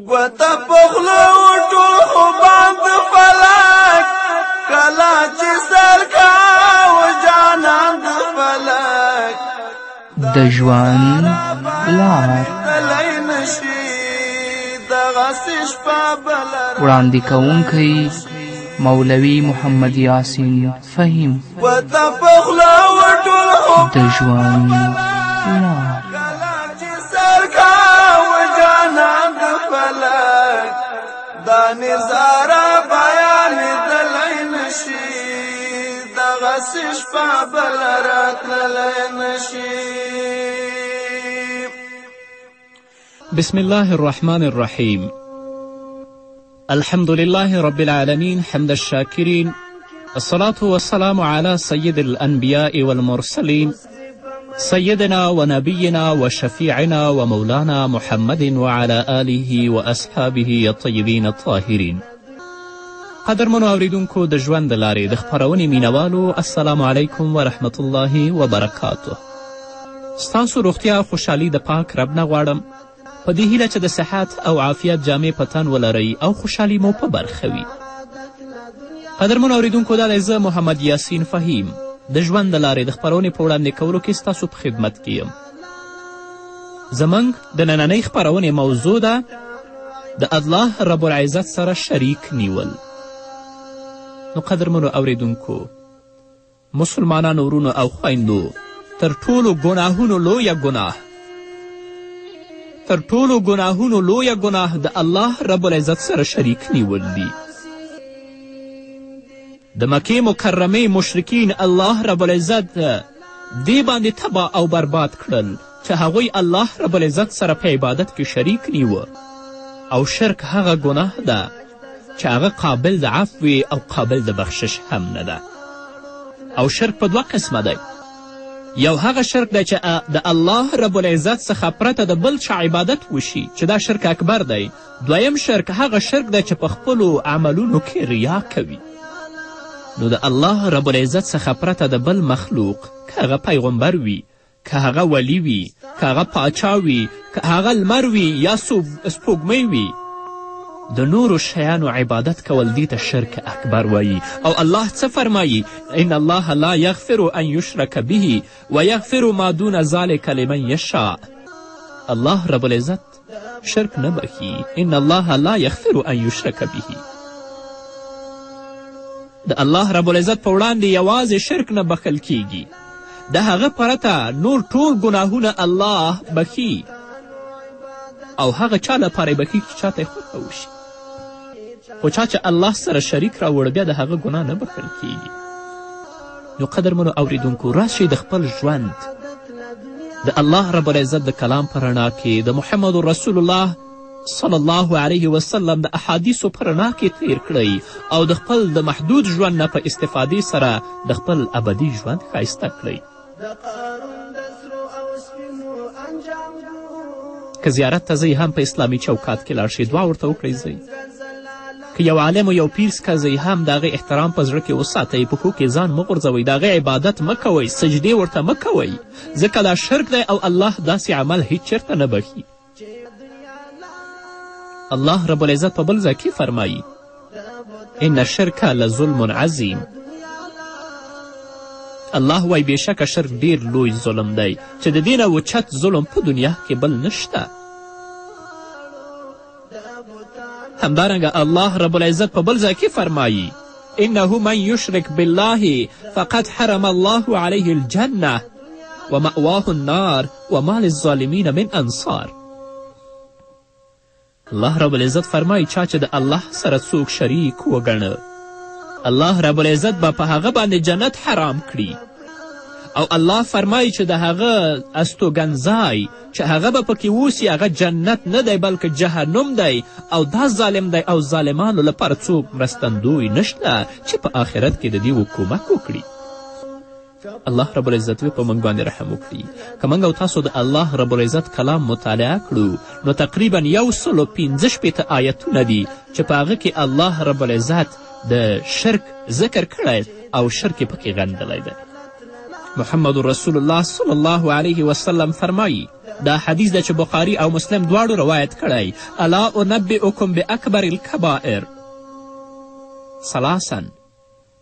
ګوته په خوله وټول خوبان د فلک کله چې سر کاوه جانان د فلک د ژوند لار تلی نشي دغسې شپه بله وړاندې کوونکی مولوي محمد یاسین فهیم ګوته په خوله وټول د ژوند لار کله چې سر کاوه جانان د فلک دا نظاره بیانېدلی نشي دغسې شپه بله راتللی نشي. بسم الله الرحمن الرحيم. الحمد لله رب العالمين حمد الشاكرين، الصلاة والسلام على سيد الأنبياء والمرسلين سيدنا ونبينا وشفيعنا ومولانا محمد وعلى آله وأصحابه الطيبين الطاهرين. قدرمنو اوریدونکو د ژوند د لارې د خپرونې مینوالو السلام علیکم ورحمت الله وبرکاته. ستاسو روغتیا خوشحالي د پاک رب نه غواړم، په دې هیله چې د صحت او عافیت جامې په تن ولرئ او خوشحالي مو په برخه وي. قدرمنو اوریدونکو دا دی زه محمد یاسین فهیم د ژوند د لارې د خپرونې په وړاندې کولو کې ستاسو په خدمت کې یم. زموږ د نننۍ خپرونې موضوع ده د الله رب العزت سره شریک نیول. نو قدرمنو اوریدونکو، مسلمانانو ورونو او خویندو، تر ټولو ګناهونو لویه ګناه د الله رب العزت سره شریک نیول دي. د مکې مکرمې مشرکین الله رب العزت دې باندې تباه او برباد کړل چې هغوی الله رب العزت سره په عبادت کې شریک نیوه. او شرک هغه ګناه ده چې هغه قابل د عفو او قابل د بخشش هم نه ده. او شرک په دوه قسمه دی. یو هغه شرک دی چې د الله رب العزت څخه پرته د بل چا عبادت وشي چې دا شرک اکبر دی. دویم شرک هغه شرک دی چې په خپلو عملونو کې ریا کوي. نو د الله رب العزت څخه پرته د بل مخلوق، که هغه پیغمبر وي، که هغه ولی وي، که هغه پاچا وي، که هغه لمر وي یا سپوږمۍ وي، د نورو شیانو عبادت کول دې ته شرک اکبر وایي. او الله څه فرمایي؟ ان الله لا یغفر ان یشرک به ویغفر ما دون ذلک لمن یشاء. الله رب العزت شرک نه بخي. ان الله لا یغفر ان یشرک به. د الله رب العزت په وړاندې یوازې شرک نه بخل کیږي. د هغه پرته نور ټول ګناهونه الله بخي، او هغه چا لپاره یې بخي چې چاته یې خوښه وشي. خو چا چې الله سره شریک راوړ بیا د هغه ګناه نه بخښل کیږي. نو قدرمنو اوریدونکو، راشئ د خپل ژوند د الله رب العزت د کلام په رڼا کې د محمد رسول الله صلی الله علیه وسلم د احادیثو په رڼا کې تیر کړئ او د خپل د محدود ژوند نه په استفادې سره د خپل ابدي ژوند ښایسته کړئ. که زیارت ته ځئ هم په اسلامي چوکات کې لاړ شئ، دعا ورته وکړئ ځئ. که یو عالم و یو پیر څخه ځئ هم د هغې احترام په زړه کې وساتئ، پښو کې ځان مه غورځوئ، د هغې عبادت مه کوئ، سجدې ورته مه کوئ، ځکه دا شرک دی او الله داسې عمل هیڅ چېرته نه بخي. الله رب العزت په بل ځای کې فرمایي ان الشرک لظلم عظیم. الله وایي بېشکه شرک ډیر لوی ظلم دی چې د دې نه اوچت ظلم په دنیا کې بل نشته. همدارنګه الله رب العزت په بل ځای کې فرمایي انه من یشرک بالله فقد حرم الله علیه الجنه ومأواه النار وما للظالمین من انصار. الله رب العزت فرمایي چا چې د الله سره څوک شریک وګڼه، الله رب العزت به په هغه باندې جنت حرام کړي. او الله فرمایي چې د هغه استوګنځای چې هغه به پکې اوسي هغه جنت نه دی بلکې جهنم دی. او دا ظالم دی او ظالمانو لپاره څوک مرستندوی نشته چې په آخرت کې د دې کومک وکړي. الله رب العزت په موږ باندې رحم وکړي. که موږ او تاسو د الله رب العزت کلام مطالعه کړو نو تقریبا 165 آیتونه دي چې په هغه کې الله رب العزت د شرک ذکر کړی او شرک پکې غندلی دی. محمد رسول الله صلی الله علیه وسلم فرمایی دا حدیث ده چې بخاري او مسلم دواړو روایت کړی. الا انبئکم باکبر الکبائر ثلاثا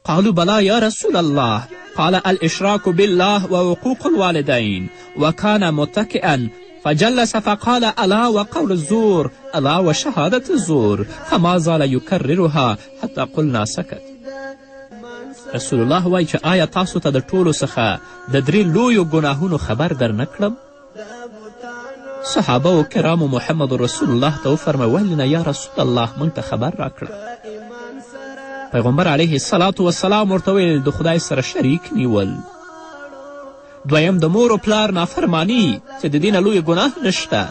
قالوا بلى يا رسول الله قال الاشراك بالله ووقوق الوالدين وكان متكئا فجلس فقال الا وقول الزور الا وشهادة الزور فما زال يكررها حتى قلنا سكت. رسول الله وایي چې آیا تاسو ته د ټولو څخه د 3 لویو ګناهونو خبر در نه کړم؟ صحابه و کرامو محمد رسول الله ته وفرمویل نه یا رسول الله موږ ته خبر راکړه. پیغمبر علیه الصلاة والسلام ورته ویل د خدای سره شریک نیول. دویم د مور و پلار نافرمانی چې د دې نه لوی ګناه نشته.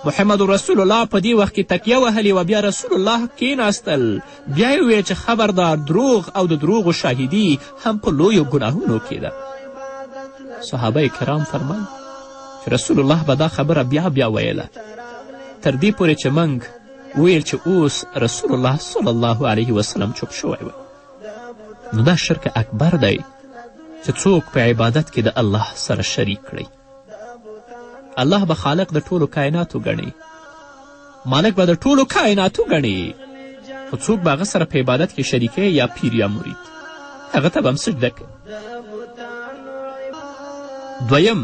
محمد رسول الله په دې وخت کې تکیه وهلې وه. بیا رسول الله کیناستل. بیا یې ویل چې خبردار دروغ او د دروغو شاهدي هم په لویو ګناهونو کې ده. صحابه کرام فرمایي چې رسول الله به دا خبره بیا بیا ویله تر دې پورې چې موږ ویل چې اوس رسول الله صلی الله علیه وسلم چوپ شوی و. نو دا شرک اکبر دی چې څوک په عبادت کې د الله سره شریک کړي. الله به خالق د ټولو کائناتو ګڼي، مالک به د ټولو کائناتو ګڼي، خو څوک به هغه سره په عبادت کې شریکی یا پیر یا مرید هغه ته به هم سجده کوي. دویم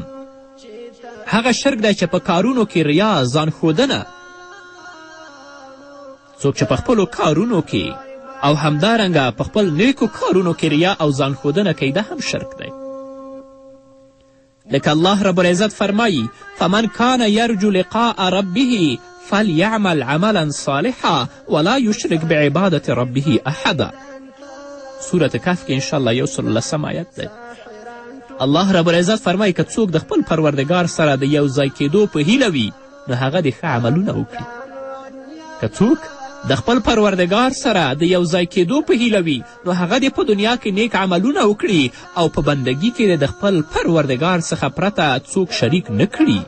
هغه شرک دی چې په کارونو کې ریا ځان ښودنه. څوک چې په خپلو کارونو کې او همدارنګه په خپل نیکو کارونو کې ریا او ځان ښودنه کوي دا هم شرک دی. لکه الله رب العزت فرمایی فمن کان یرجو لقاء ربه فلیعمل عملا صالحا ولا یشرک بعبادت ربه احدا. سورت کهف کې انشاءالله 110 آیت دی. الله رب العزت فرمایی که څوک د خپل پروردگار سره د یو ځای کېدو په هیله وي نو هغه د ښه عملونه وکړي. که څوک د خپل پروردگار سره د یو ځای کېدو په هیله وي نو هغه د په دنیا کې نیک عملونه وکړي او په بندګي کې د خپل پروردگار څخه پرته څوک شریک نه کړي.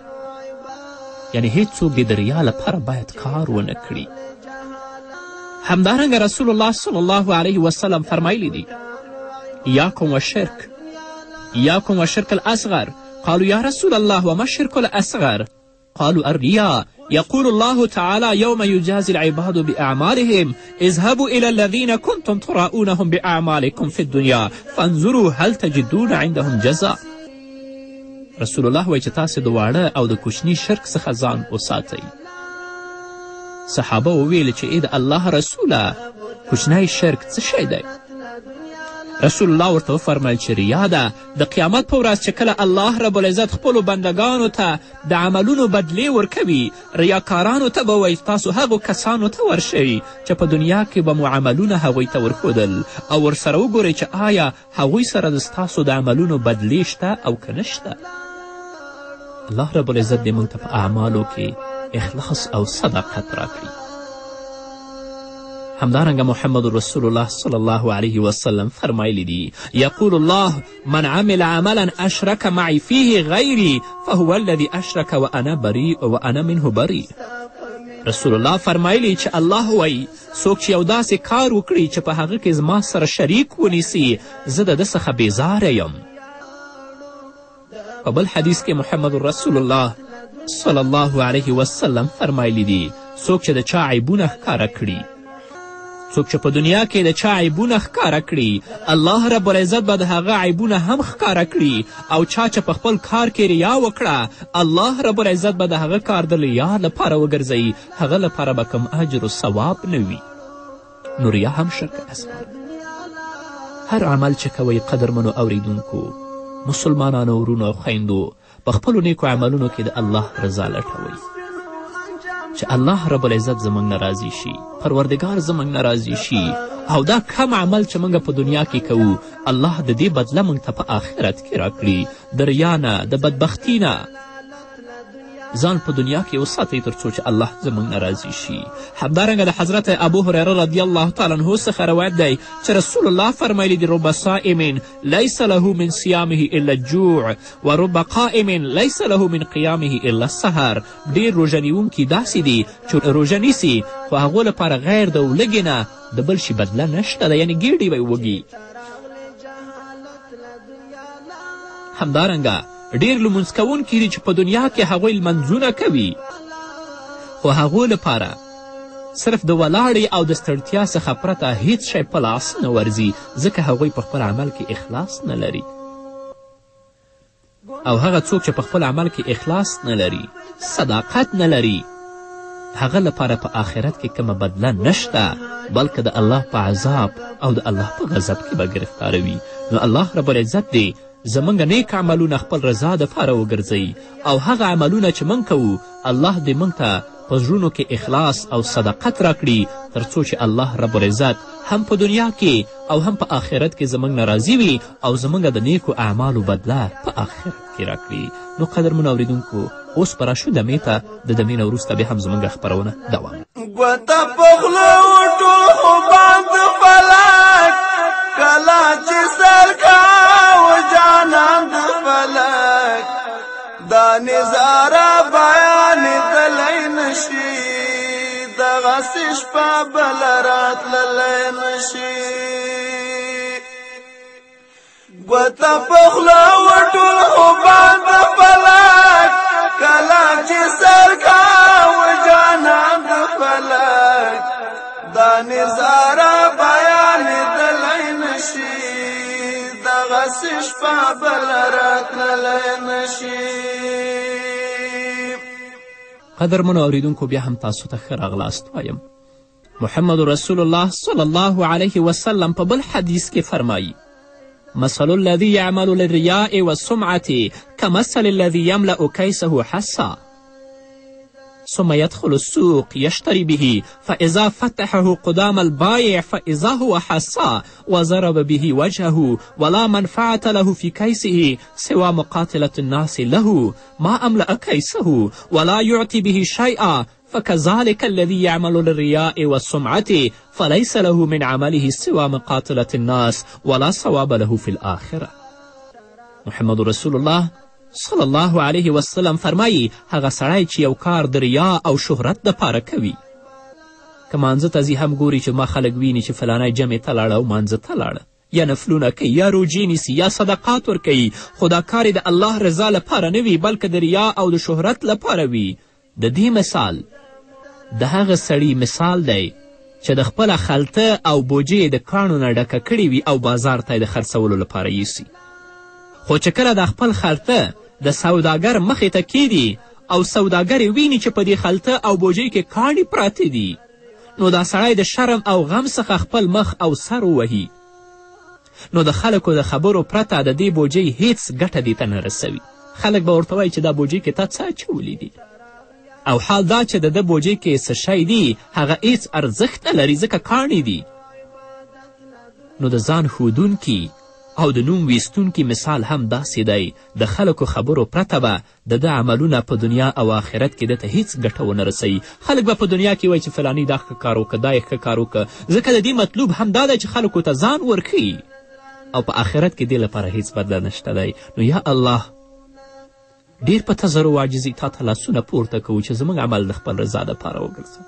یعنی هیڅ څوک د ریا لپاره باید کار ونه کړي. همدارنګه رسول الله صلی الله علیه وسلم فرمایلی دی ایاکم والشرک إياكم والشرك الأصغر قالوا يا رسول الله وما الشرك الأصغر قالوا الرياء يقول الله تعالى يوم يجازي العباد بأعمالهم اذهبوا إلى الذين كنتم تراؤونهم بأعمالكم في الدنيا فانظروا هل تجدون عندهم جزاء. رسول الله وایي چې تاسې د واړه او د کوچني شرک څخه ځان وساتئ. صحابه وویل چې ای د الله رسوله کوچنی شرک څه شی دی؟ رسول الله ورته وفرمیل چې ریا ده. د قیامت په ورځ چې کله الله رب العزت خپلو بندگانو ته د عملونو بدلې ورکوي ریاکارانو ته به وایي تاسو هغو کسانو ته ورشئ چې په دنیا کې به مو عملونه هغوی ته ورښودل او ورسره وګورئ چې آیا هغوی سره د ستاسو د عملونو بدلې شته او که نشته. الله رب العزت دې موږ ته په اعمالو کې اخلاص او صداقت راکړي. همدارنګه محمد رسول الله صلی الله علیه وسلم فرمایلی دی یقول الله من عمل عملا اشرک معی فیه غیری فهو الذي اشرک وانا منه بری. رسول الله فرمایلی چې الله وایي څوک چې یو داسې کار وکړي چې په هغه کې زما سره شریک ونیسي زه د ده څخه بیزاره یم. په بل حدیث کې محمد رسول الله صلی الله علیه وسلم فرمایلی دی څوک چې د چا عیبونه ښکاره کړي، څوک چې په دنیا کې د چا عیبونه ښکاره کړي الله رب العزت به د هغه عیبونه هم ښکاره کړي او چا چې په خپل کار کې ریا وکړه الله رب العزت به د هغه کار د ریا لپاره وګرځوي، هغه لپاره به کوم اجر و ثواب نه وي. نو ریا هم شرک اصغر. هر عمل چې کوئ قدرمنو اوریدونکو مسلمانانو ورونو او خویندو په خپلو نیکو عملونو کې د الله رضا لټوئ چې الله رب العزت زموږ نه راضي شي، پروردګار زموږ نه راضي شي او دا کم عمل چې موږ په دنیا کې کوو الله د دې بدله موږ ته په آخرت کې راکړي. د ریا نه د بدبختي نه ځان په دنیا کې وساتئ تر څو چې الله زموږ نه راضي شي. همدارنګه د حضرت ابو هریره رضی الله تعالی عنه څخه روایت دی چې رسول الله فرمایلی دی رب صائم لیس له من صیامه الا الجوع و رب قائم لیس له من قیامه الا السحر. ډېر روژه نیونکي داسې دي چې روژه نیسي خو هغو لپاره غیر د ولږې نه د بل شي بدله نشته ده، یعنې ګیډې به یې وږي. همدارنګه ډېر لمونځ کوونکي دي چې په دنیا کې هغوی لمنځونه کوي، خو هغو لپاره صرف د ولاړې او د ستړتیا څخه پرته هیڅ شی په لاس نه ورځي، ځکه هغوی په خپل عمل کې اخلاص نه لري. او هغه څوک چې په خپل عمل کې اخلاص نه لري، صداقت نه لري، هغه لپاره په آخرت کې کومه بدله نشته، بلکې د الله په عذاب او د الله په غضب کې به ګرفتاروي. نو الله رب العزت دی زموږ نیک عملونه خپل رضا دپاره وګرځوي، او هغه عملونه چې موږ کوو الله دې موږ ته په زړونو کې اخلاص او صداقت راکړي، تر څو چې الله رب العزت هم په دنیا کې او هم په آخرت کې زموږ نه راضي وي او زموږ د نیکو اعمالو بدله په آخرت کې راکړي. نو قدرمنو اورېدونکو، اوس به راشو دمې ته، د دمې نه وروسته بیا هم زموږ خپرونه دوام. ګوته په خوله وټول خو باند فلک، کله چې سر کاوه جانان د فلک، دا نظاره بیانېدلی نشي، دغسې شپه بله راتللی نشي. ګوته په خوله وټول خو باند فلک، کله چې سر کاوه جانان د فلک، دا نظاره بیانېدلی نشي، دغسې شپه بله راتللی نشي. قدرمنو اورېدونکو، بیا هم تاسو ته ښه راغلاست وایم. محمد رسول الله صلی الله علیه وسلم په بل حدیث کې فرمایي: مثل الذي يعمل للرياء والسمعة كمثل الذي يملأ كيسه حصى ثم يدخل السوق يشتري به، فإذا فتحه قدام البائع فإذا هو حصى وضرب به وجهه، ولا منفعة له في كيسه سوى مقاتلة الناس له، ما أملأ كيسه ولا يعطي به شيئا، فكذلك الذي يعمل للرياء والسمعة فليس له من عمله سوى مقاتلة الناس ولا ثواب له في الآخرة. محمد رسول الله صلی الله علیه وسلم فرمایي هغه سړی چې یو کار د ریا او شهرت دپاره کوي، که مانځه ته ځي هم ګوري چې ما خلک ویني چې فلانی جمعې ته لاړه او مانځه ته لاړه، یا نفلونه کوي، یا روجې نیسي، یا صدقات ورکوي، خو دا کار د الله رضا لپاره نه وي، بلکې د ریا او د شهرت لپاره وي. د دې مثال د هغه سړي مثال دی چې د خپله خلطه او بوجې د کاڼو نه ډکه کړې وي او بازار ته یې د خرڅولو لپاره یوسي، خو چې کله د خپل خلطه د سوداګر مخې ته کیدي او سوداګر ویني چې په دې خلطه او بوجۍ کې کاڼي پراته دي، نو دا سړی د شرم او غم څخه خپل مخ او سر ووهي، نو د خلکو د خبرو پرته د دې بوجۍ هیڅ ګټه دې ته نه رسوي. خلک به ورته وایي چې دا بوجۍ کې تا څه اچولي دي، او حال دا چې د ده بوجۍ کې څه شی دي هغه هیڅ ارزښت نه لري، ځکه کاڼي دي. نو د ځان ښودونکي او د نوم ویستونکي مثال هم داسې دی، د خلکو خبرو پرته به د ده عملونه په دنیا او آخرت کې دته هیڅ ګټه ونه رسوي. خلک به په دنیا کې وایي چې فلانی دا ښه کار وکړه، دا یې ښه کار وکړه، ځکه د دې مطلوب هم دا دی چې خلکو ته ځان ورښیي، او په آخرت کې دې لپاره هیڅ بدله نشته دی. نو یا الله، ډېر په تزرو و عاجزي تا ته لاسونه پورته کوو چې زموږ عمل د خپل رضا دپاره وګرځو.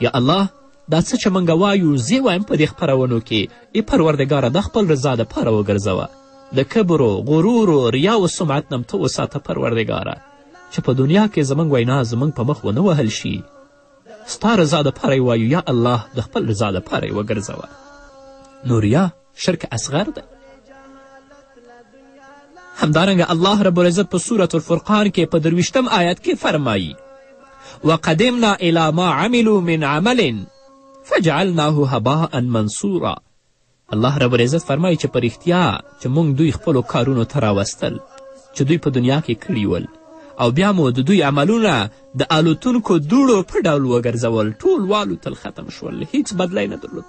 یا الله، دا څه چې موږ وایو زه وایم په دې خپرونو کې، ای پروردګاره د خپل رضا دپاره وګرځوه، د کبر و غرور و ریا و سمعت نم ته وساته پروردګاره، چې په دنیا کې زموږ وینا زموږ په مخ ونه وهل شي، ستا رضا دپاره یې وایو یا الله، د خپل رضا دپاره یې وګرځوه. نو ریا شرک اصغر ده. همدارنګه الله رب العزت په سورة الفرقان کې په 23 آیت کې فرمایي: وقدمنا الی ما عملوا من عمل فجعلناه هباء منصورا. الله رب العزت فرمایي چې په رښتیا چې موږ دوی خپلو کارونو ته راوستل چې دوی په دنیا کې کړي ول، او بیا مو د دوی عملونه د الوتونکو دوړو په ډول وګرځول، ټول والوتل، ختم شول، هیڅ بدلی نه درلود.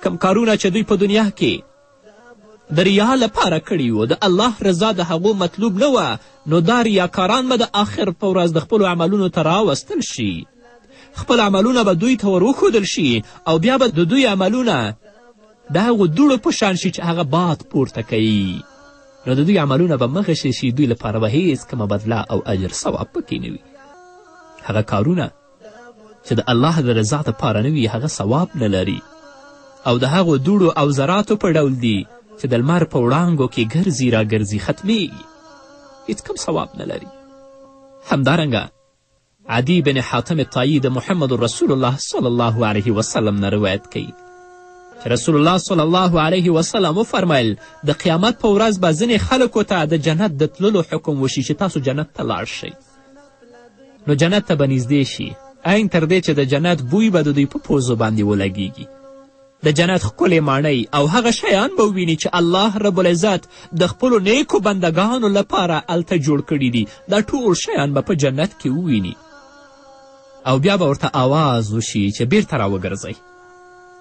کم کارونه چې دوی په دنیا کې د ریا لپاره کړي وو، د الله رضا د هغو مطلوب نه وه، نو دا ریاکاران به د آخر په ورځ د خپلو عملونو ته راوستل شي، خپل عملونه به دوی ته ور وښودل شي، او بیا به د دوی عملونه د هغو دوړو په شان شي چې هغه باد پورته کوي، نو د دوی عملونه به مغشې شي، دوی لپاره به هیڅ کومه بدله او اجر ثواب پکې نه وي. هغه کارونه چې د الله د رضا دپاره نه وي هغه ثواب نه لري، او د هغو دوړو او ذراتو په ډول دي چې د لمر په وړانګو کې ګرځي را ګرځي ختمیږي. هیڅ کم ثواب نه لري. همدارنګه عدی بن حاتم طایی د محمد رسول الله صلی الله علیه وسلم نه روایت کوي چې رسول الله صلی الله علیه وسلم وفرمیل د قیامت په ورځ به ځینې خلکو ته د جنت د تللو حکم وشي چې تاسو جنت ته لاړ شئ. نو جنت ته به نږدې شي، عین تر دې چې د جنت بوی به د دوی په پوزو باندې ولګیږي. د جنت ښکلې ماڼۍ او هغه شیان به وویني چې الله رب العزت د خپلو نیکو بندګانو لپاره هلته جوړ کړي دي. دا ټول شیان به په جنت کې وویني او بیا به ورته آواز وشي چې بیرته راوګرځئ.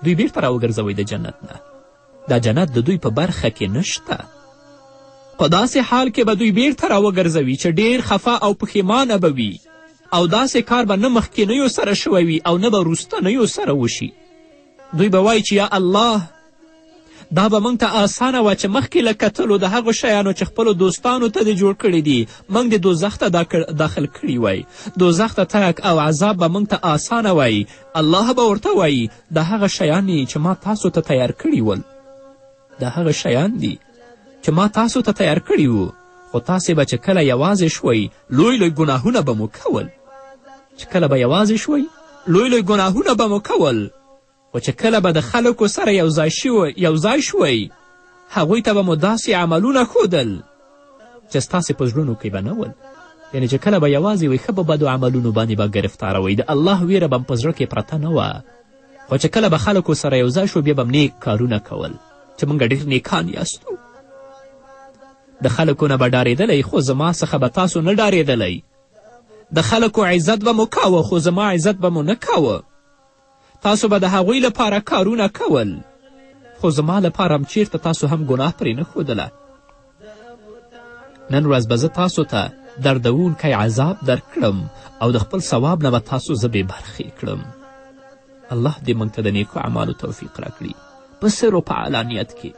دوی بیرته راوګرځوئ د جنت نه. دا جنت د دوی په برخه کې نشته. په داسې حال کې به دوی بیرته راوګرځوي چې ډیر خفه او پښیمانه به وي او داسې کار به نه مخکینیو سره شوی وي او نه به وروستنیو سره وشي. دوی به وایي چې یا الله، دا به موږ ته آسانه وه چې مخکې له کتلو د هغو شیانو چې خپلو دوستانو ته دې جوړ کړي دي موږ د دوزخ ته داخل کړي وای. دوزخ ته تګ او عذاب به موږ ته آسانه وای. الله به ورته وایي دا هغه شیان چې ما تاسو ته تیار کړي ول، دا هغه شیان دي چې ما تاسو ته تیار کړي وو، خو تاسې به چې کله یوازې شوئ لوی لوی ګناهونه به مو کول. چې کله به یوازې شوئ لوی لوی ګناهونه به مو کول، خو چې کله به د خلکو سره یو ځای شوئ هغوی ته به مو داسې عملونه ښودل چې ستاسې په زړونو کې به نه ول. یعنې چې کله به یوازې وئ ښه په بدو عملونو باندې به ګرفتاروئ. د الله ویره به په زړه کې پرته نه وه، خو چې کله به خلکو سره یو ځای شو بیا به نیک کارونه کول چې موږ ډېر نیکان یاستو. د خلکو نه به ډارېدلی خو زما څخه به تاسو نه ډارېدلی. د خلکو عزت به مو کاوه خو زما عزت به مو نه کاوه. تاسو به د هغوی لپاره کارونه کول خو زما لپاره هم چیرته تاسو هم ګناه پرې نه ښودله. نن ورځ به زه تاسو ته دردونکی عذاب درکړم او د خپل ثواب نه به تاسو زه بې برخې کړم. الله دې موږ ته د نیکو اعمالو توفیق راکړي په سر و په علانیت کې.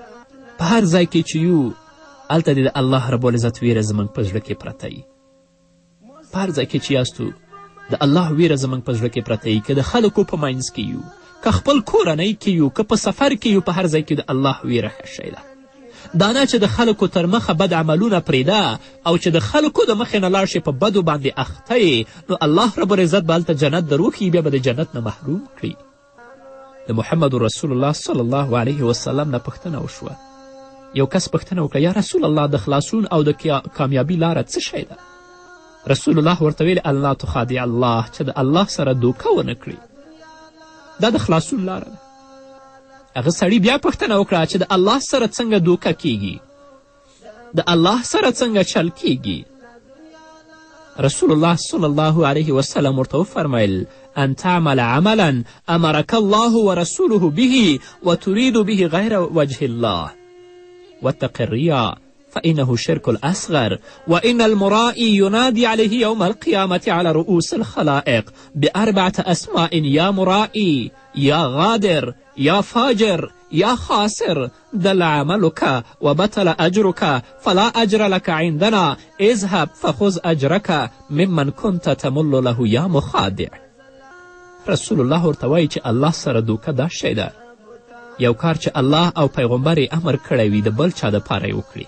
په هر ځای کې چې یو هلته دې د الله رب العزت ویره زموږ په زړه کې پرته وي. په هر ځای کې چې یاستو د الله ویره زموږ په زړه کې پرته وي. که د خلکو په منځ کې یو، که خپل کورنۍ کې یو، که په سفر کې یو، په هر ځای کې د الله ویره ښه شی ده. دا نه چې د خلکو تر مخه بد عملونه پرېږده او چې د خلکو د مخې نه لاړ شي په بدو باندې اخته یې، نو الله رب العزت به هلته جنت دروښي، بیا به د جنت نه محروم کړي. د محمد رسول الله صلی الله علیه وسلم نه پوښتنه وشوه. یو کس پوښتنه وکړه یا رسول الله د خلاصون او د کامیابي لاره څه شی ده؟ رسول الله ورته ویل الله تخادع الله، چې د الله سره دوکه ونه کړي. دا د خلاصون لاره ده. هغه سړي بیا پوښتنه وکړه چې د الله سره څنګه دوکه کیږي، د الله سره څنګه چل کیږي؟ رسول الله صلی الله علیه وسلم ورته وفرمیل ان تعمل عملا امرك الله ورسوله به وتريد به غیر وجه الله واتق الرياء فإنه شرك الأصغر وإن المرائي ينادي عليه يوم القيامة على رؤوس الخلائق بأربعة أسماء يا مرائي يا غادر يا فاجر يا خاسر دل عملك وبطل أجرك فلا أجر لك عندنا اذهب فخذ أجرك ممن كنت تمل له يا مخادع. رسول الله ورته وایي چې الله سره دوکه دا شی ده، یو کار چې الله او پیغمبر یې امر کړی وي د بل چا دپاره یې وکړي.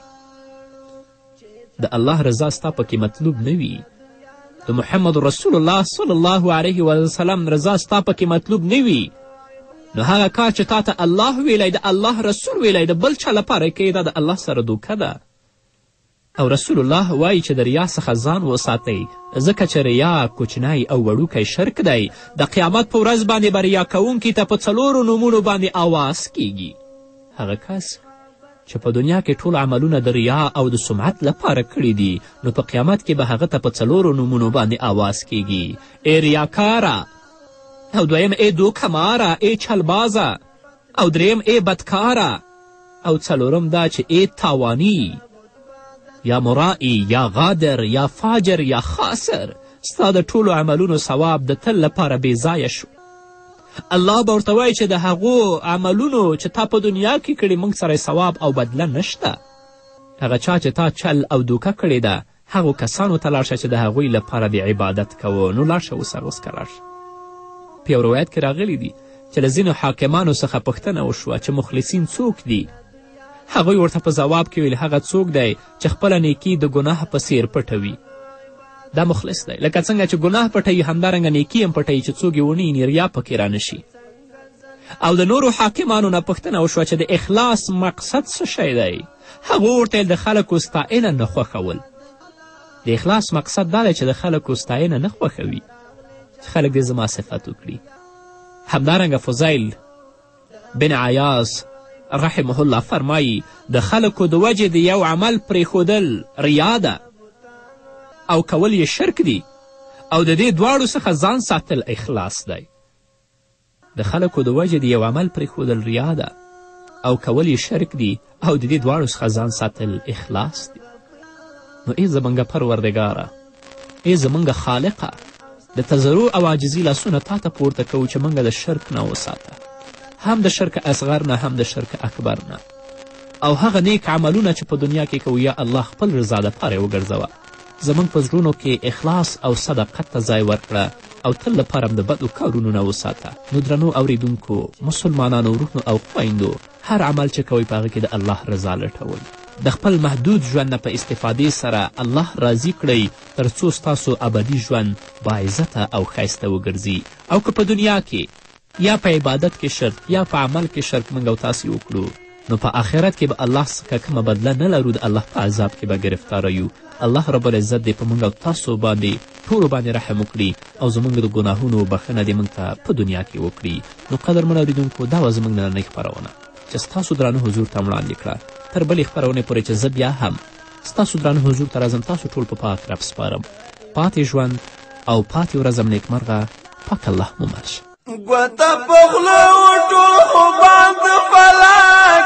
د الله رضا ستا پکې مطلوب نه وي، د محمد رسول الله صلی الله علیه وسلم رضا ستا پکې مطلوب نه وي، نو هغه کار چې تا ته الله ویلی د الله رسول ویلی د بل چا لپاره کوي دا د الله سره دوکه ده. او رسول الله وایي چې د ریا څخه ځان وساتئ، ځکه چې ریا کوچنی او وړوکی شرک دی. د قیامت په ورځ باندې به ریا کوونکي ته په 4 نومونو باندې آواز کیږي. هغه کس چې په دنیا کې ټول عملونه د ریا او د سمعت لپاره کړي دي، نو په قیامت کې به هغه ته په 4 نومونو باندې آواز کیږي. ای ریاکاره، او دویم ای دوکماره، ای چلبازه، او دریم ای بدکاره، او څلورم دا چې ای تاوانی، یا مرائي یا غادر یا فاجر یا خاسر، ستا د ټولو عملونو ثواب د تل لپاره بې ځایه شو. الله به ورته وایي چې د هغو عملونو چې تا په دنیا کې کړي موږ سره ثواب او بدله نشته. هغه چا چې تا چل او دوکه کړې ده هغو کسانو ته لاړ شه چې د هغوی لپاره د عبادت کوو. نو لاړ شه اوس هغوس که لاړ شه. په یو روایت کې راغلی دي چې له ځینو حاکمانو څخه پوښتنه وشوه چې مخلصین څوک دي؟ هغوی ورته په ځواب کې ویل هغه څوک دی چې خپله نیکي د ګناه په څیر پټوي. دا مخلص دی. لکه څنګه چې ګناه پټوي همدارنګه نیکي هم پټوي چې څوک یې ونه ویني ریا پکې رانشي. او د نورو حاکمانو نه پوښتنه وشوه چې د اخلاص مقصد څه شی دی؟ هغو ورته د خلکو ستاینه نه خوښول. د اخلاص مقصد دا دی چې د خلکو ستاینه نه خوښوي، چې خلک دې زما صفت وکړي. همدارنګه فضیل بن عیاض رحمه الله فرمایي د خلکو د وجې د یو عمل پرېښودل ریا ده او کول یې شرک دی، او د دې دواړو څخه ځان ساتل اخلاص دی. د خلکو د وجې د یو عمل پرېښودل ریا ده او کول یې شرک دی، او د دې دواړو څخه ځان ساتل اخلاص دی. نو ای زمونږه پروردګاره، ای زمونږه خالقه، د تضرع او عاجزي لاسونه تا ته پورته کوو چې موږ د شرک نه وساته، هم د شرک اصغر نه هم د شرک اکبر نه، او هغه نیک عملونه چې په دنیا کې کوو یا الله خپل رضا دپاره وګرځوه. زموږ په زړونو کې اخلاص او صداقت ته ځای ورکړه او تل لپاره د بدو کارونو نه وساته. نو درنو اوریدونکو، مسلمانانو، ورونو او خویندو، هر عمل چې کوئ په هغه کې د الله رضا لټوئ. د خپل محدود ژوند نه په استفادې سره الله راضي کړئ تر څو ستاسو ابدي ژوند باعزته او ښایسته وګرځي. او که په دنیا کې یا په عبادت کې شرک یا په عمل کې شرک موږ او تاسې وکړو، نو په آخرت کې به الله څخه کومه بدله نه لرو، د الله په عذاب کې به ګرفتاره یو. الله رب العزت دې په موږ او تاسو باندې ټولو باندې رحم وکړي او زموږ د ګناهونو بخښنه دې موږ ته په دنیا کې وکړي. نو قدرمن اورېدونکو، دا وه زموږ نننۍ خپرونه چې ستاسو درانه حضور ته وړاندې کړه. تر بلې خپرونې پورې چې زه بیا هم ستاسو درانه حضور ته راځم، تاسو ټول په پاک رب سپارم. پاتې ژوند او پاتې ورځم نیکمرغه. پاک الله مو مل شه. ګوته په خوله وټول خوبان د فلک،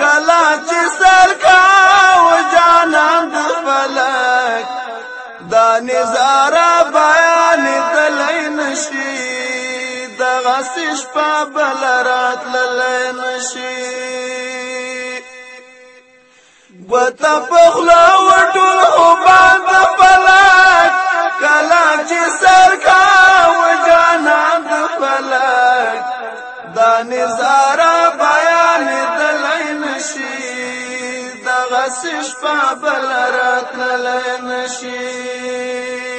کله چې سر کاوه جانان د فلک، دا نظاره بیانېدلی نشي، دغسې شپه بله راتللی نشي. ګوته په خوله وټول خوبان د فلک، کله چې سر کاوه جانان د فلک، دا نظاره بیانېدلی نشي، دغسې شپه بله راتللی نشي.